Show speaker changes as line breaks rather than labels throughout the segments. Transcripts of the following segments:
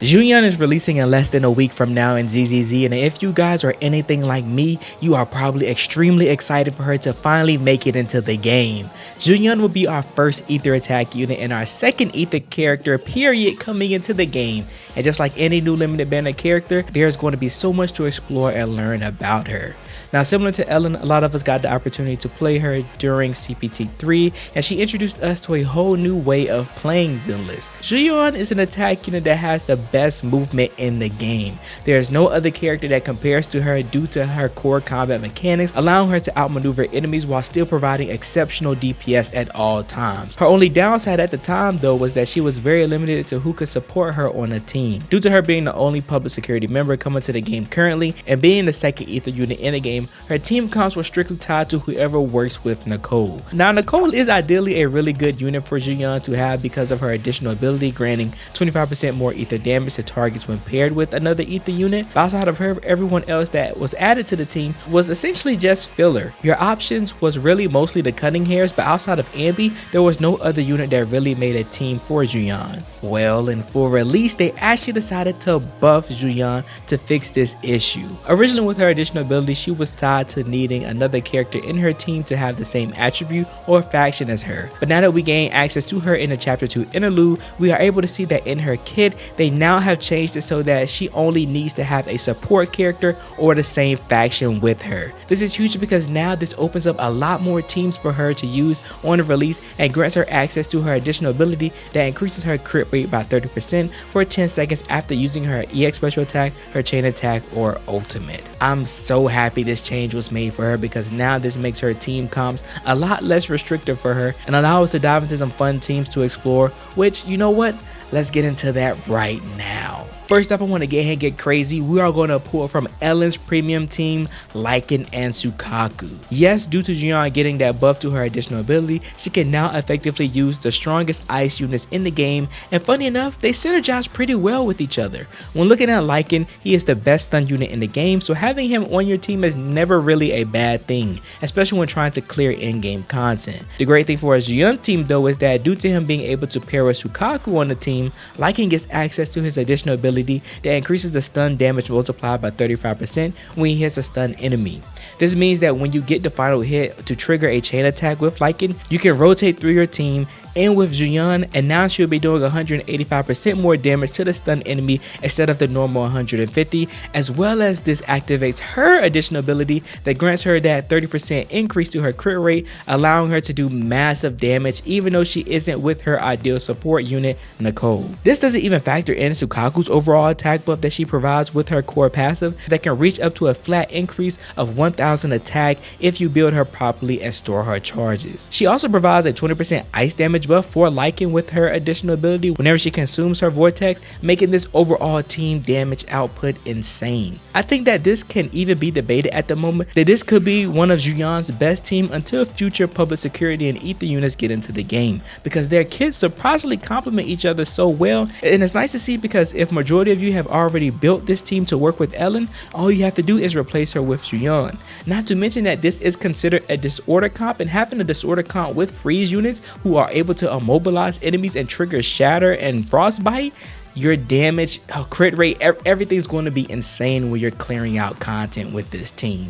Zhu Yuan is releasing in less than a week from now in ZZZ, and if you guys are anything like me, you are probably extremely excited for her to finally make it into the game. Zhu Yuan will be our first ether attack unit and our second ether character period coming into the game, and just like any new limited banner character, there's going to be so much to explore and learn about her. Now, similar to Ellen, a lot of us got the opportunity to play her during CPT3, and she introduced us to a whole new way of playing Zenless. Zhu Yuan is an attack unit that has the best movement in the game. There is no other character that compares to her due to her core combat mechanics, allowing her to outmaneuver enemies while still providing exceptional DPS at all times. Her only downside at the time though was that she was very limited to who could support her on a team. Due to her being the only public security member coming to the game currently and being the second ether unit in the game, her team comps were strictly tied to whoever works with Nicole. Now, Nicole is ideally a really good unit for Zhu Yuan to have because of her additional ability granting 25% more ether damage to targets when paired with another ether unit. But outside of her, everyone else that was added to the team was essentially just filler. Your options was really mostly the cutting hairs, but outside of Ambi, there was no other unit that really made a team for Zhu Yuan. Well, in full release, they actually decided to buff Zhu Yuan to fix this issue. Originally with her additional ability, she was tied to needing another character in her team to have the same attribute or faction as her. But now that we gain access to her in the Chapter 2 interlude, we are able to see that in her kit, they now have changed it so that she only needs to have a support character or the same faction with her. This is huge because now this opens up a lot more teams for her to use on the release and grants her access to her additional ability that increases her crit rate by 30% for 10 seconds after using her EX special attack, her chain attack, or ultimate. I'm so happy this change was made for her because now this makes her team comps a lot less restrictive for her and allows us to dive into some fun teams to explore, which, you know what, let's get into that right now. First up, I want to get ahead and get crazy. We are going to pull from Ellen's premium team, Lycan and Sukaku. Yes, due to Zhu Yuan getting that buff to her additional ability, she can now effectively use the strongest ice units in the game, and funny enough, they synergize pretty well with each other. When looking at Lycan, he is the best stun unit in the game, so having him on your team is never really a bad thing, especially when trying to clear in-game content. The great thing for Zhu Yuan's team though is that due to him being able to pair with Sukaku on the team, Lycan gets access to his additional ability that increases the stun damage multiplied by 35% when he hits a stun enemy. This means that when you get the final hit to trigger a chain attack with Lycan, you can rotate through your team and with Zhu Yuan, and now she'll be doing 185% more damage to the stun enemy instead of the normal 150, as well as this activates her additional ability that grants her that 30% increase to her crit rate, allowing her to do massive damage even though she isn't with her ideal support unit, Nicole. This doesn't even factor in Sukaku's overall attack buff that she provides with her core passive that can reach up to a flat increase of 1000 attack if you build her properly and store her charges. She also provides a 20% ice damage buff for Lycan with her additional ability whenever she consumes her vortex, making this overall team damage output insane. I think that this can even be debated at the moment that this could be one of Zhu Yuan's best team until future public security and ether units get into the game, because their kits surprisingly complement each other so well, and it's nice to see because if majority of you have already built this team to work with Ellen, all you have to do is replace her with Zhu Yuan. Not to mention that this is considered a disorder comp, and having a disorder comp with freeze units who are able to immobilize enemies and trigger shatter and frostbite, your damage, crit rate, everything's going to be insane when you're clearing out content with this team.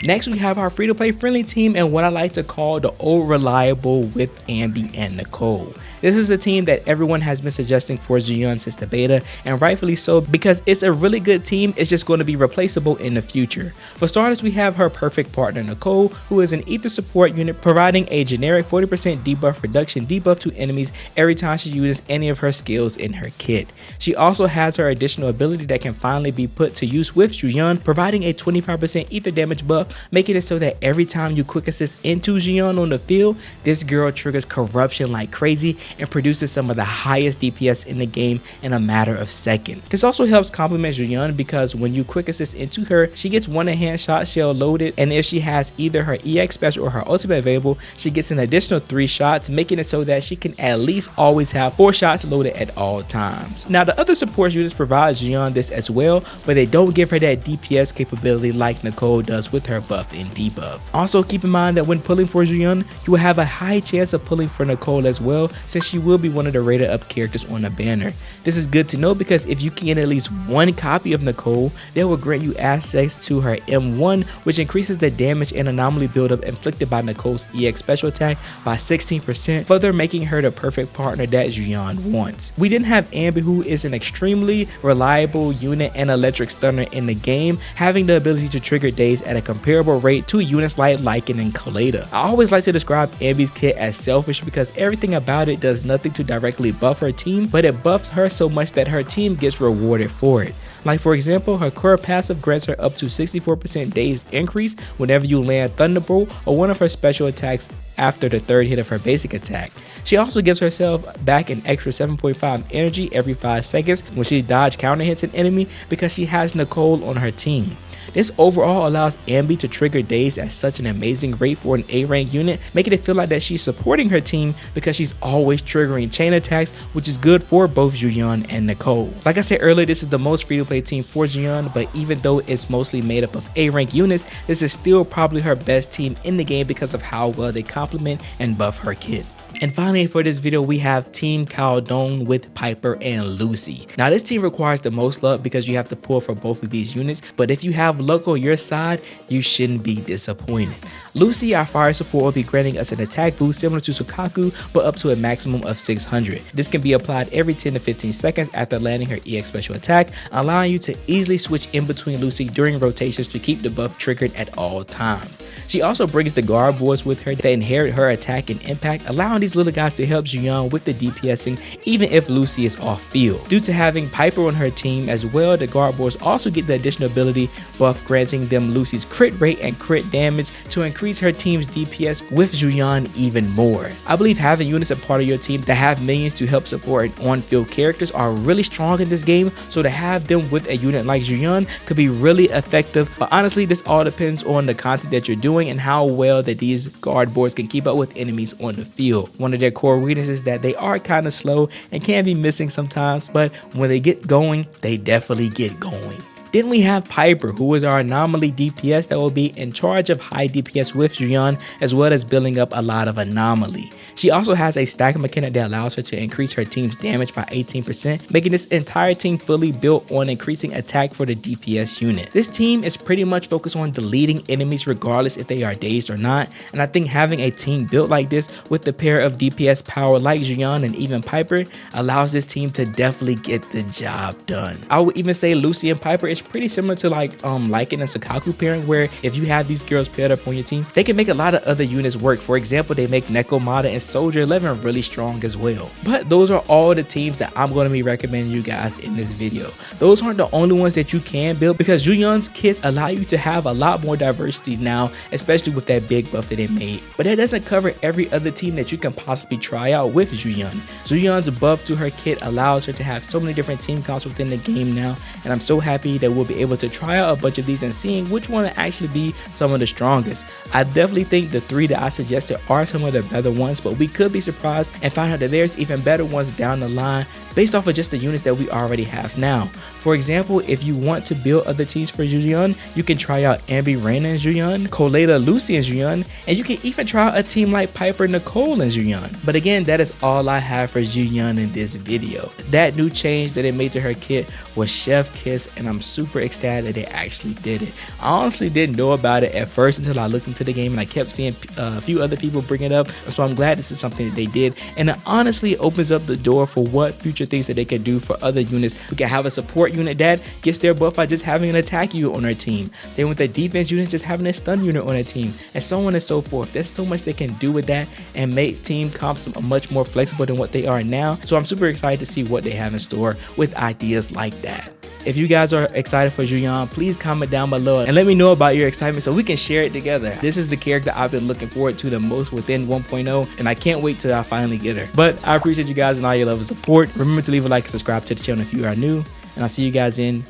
Next, we have our free-to-play friendly team and what I like to call the old reliable with Ambi and Nicole. This is a team that everyone has been suggesting for Zhu Yuan since the beta, and rightfully so because it's a really good team. It's just going to be replaceable in the future. For starters, we have her perfect partner Nicole, who is an ether support unit providing a generic 40% debuff reduction debuff to enemies every time she uses any of her skills in her kit. She also has her additional ability that can finally be put to use with Zhu Yuan, providing a 25% ether damage buff, making it so that every time you quick assist into Zhu Yuan on the field, this girl triggers corruption like crazy and produces some of the highest DPS in the game in a matter of seconds. This also helps complement Zhu Yuan because when you quick assist into her, she gets one enhanced shot shell loaded, and if she has either her EX special or her ultimate available, she gets an additional 3 shots, making it so that she can at least always have 4 shots loaded at all times. Now, the other support units provide Zhu Yuan this as well, but they don't give her that DPS capability like Nicole does with her buff and debuff. Also, keep in mind that when pulling for Zhu Yuan, you will have a high chance of pulling for Nicole as well, since because she will be one of the rated up characters on the banner. This is good to know because if you can get at least one copy of Nicole, that will grant you access to her M1, which increases the damage and anomaly buildup inflicted by Nicole's EX special attack by 16%, further making her the perfect partner that Zhu Yuan wants. We didn't have Ambi, who is an extremely reliable unit and electric stunner in the game, having the ability to trigger daze at a comparable rate to units like Lycan and Kaleda. I always like to describe Ambi's kit as selfish because everything about it does nothing to directly buff her team, but it buffs her so much that her team gets rewarded for it. Like for example, her core passive grants her up to 64% daze increase whenever you land Thunderbolt or one of her special attacks after the third hit of her basic attack. She also gives herself back an extra 7.5 energy every 5 seconds when she dodge counter hits an enemy because she has Nicole on her team. This overall allows Ambi to trigger daze at such an amazing rate for an A rank unit, making it feel like that she's supporting her team because she's always triggering chain attacks, which is good for both Zhu Yuan and Nicole. Like I said earlier, this is the most free to play team for Zhu Yuan, but even though it's mostly made up of A rank units, this is still probably her best team in the game because of how well they complement and buff her kit. And finally, for this video, we have Team Caldone with Piper and Lucy. Now this team requires the most luck because you have to pull for both of these units, but if you have luck on your side, you shouldn't be disappointed. Lucy, our fire support, will be granting us an attack boost similar to Sukaku, but up to a maximum of 600. This can be applied every 10 to 15 seconds after landing her EX special attack, allowing you to easily switch in between Lucy during rotations to keep the buff triggered at all times. She also brings the guard boards with her that inherit her attack and impact, allowing these little guys to help Zhu Yuan with the DPSing even if Lucy is off field. Due to having Piper on her team as well, the guard boards also get the additional ability buff, granting them Lucy's crit rate and crit damage to increase her team's DPS with Zhu Yuan even more. I believe having units a part of your team that have minions to help support on-field characters are really strong in this game, so to have them with a unit like Zhu Yuan could be really effective, but honestly this all depends on the content that you're doing and how well that these guard boards can keep up with enemies on the field. One of their core weaknesses is that they are kind of slow and can be missing sometimes, but when they get going, they definitely get going. Then we have Piper, who is our anomaly DPS that will be in charge of high DPS with Zhu Yuan, as well as building up a lot of anomaly. She also has a stack mechanic that allows her to increase her team's damage by 18%, making this entire team fully built on increasing attack for the DPS unit. This team is pretty much focused on deleting enemies regardless if they are dazed or not, and I think having a team built like this with the pair of DPS power like Zhu Yuan and even Piper allows this team to definitely get the job done. I would even say Lucy and Piper is pretty similar to like Lycan and Sukaku pairing, where if you have these girls paired up on your team, they can make a lot of other units work. For example, they make Nekomata and Soldier 11 really strong as well. But those are all the teams that I'm going to be recommending you guys in this video. Those aren't the only ones that you can build because Zhu Yuan's kits allow you to have a lot more diversity now, especially with that big buff that they made. But that doesn't cover every other team that you can possibly try out with Zhu Yuan. Zhu Yuan's buff to her kit allows her to have so many different team comps within the game now, and I'm so happy that we'll be able to try out a bunch of these and seeing which one will actually be some of the strongest. I definitely think the 3 that I suggested are some of the better ones, but we could be surprised and find out that there's even better ones down the line based off of just the units that we already have now. For example, if you want to build other teams for Zhu Yuan, you can try out Ambi Reina and Zhu Yuan, Kaleda Lucy and Zhu Yuan, and you can even try out a team like Piper Nicole and Zhu Yuan. But again, that is all I have for Zhu Yuan in this video. That new change that they made to her kit was Chef Kiss, and I'm super excited that they actually did it. I honestly didn't know about it at first until I looked into the game and I kept seeing a few other people bring it up, so I'm glad this is something that they did, and it honestly opens up the door for what future things that they can do for other units. We can have a support unit that gets their buff by just having an attack unit on their team. Same with the defense unit, just having a stun unit on their team, and so on and so forth. There's so much they can do with that and make team comps much more flexible than what they are now. So I'm super excited to see what they have in store with ideas like that. If you guys are excited for Zhu Yuan, please comment down below and let me know about your excitement so we can share it together. This is the character I've been looking forward to the most within 1.0, and I can't wait till I finally get her. But I appreciate you guys and all your love and support. Remember to leave a like and subscribe to the channel if you are new, and I'll see you guys in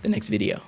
the next video.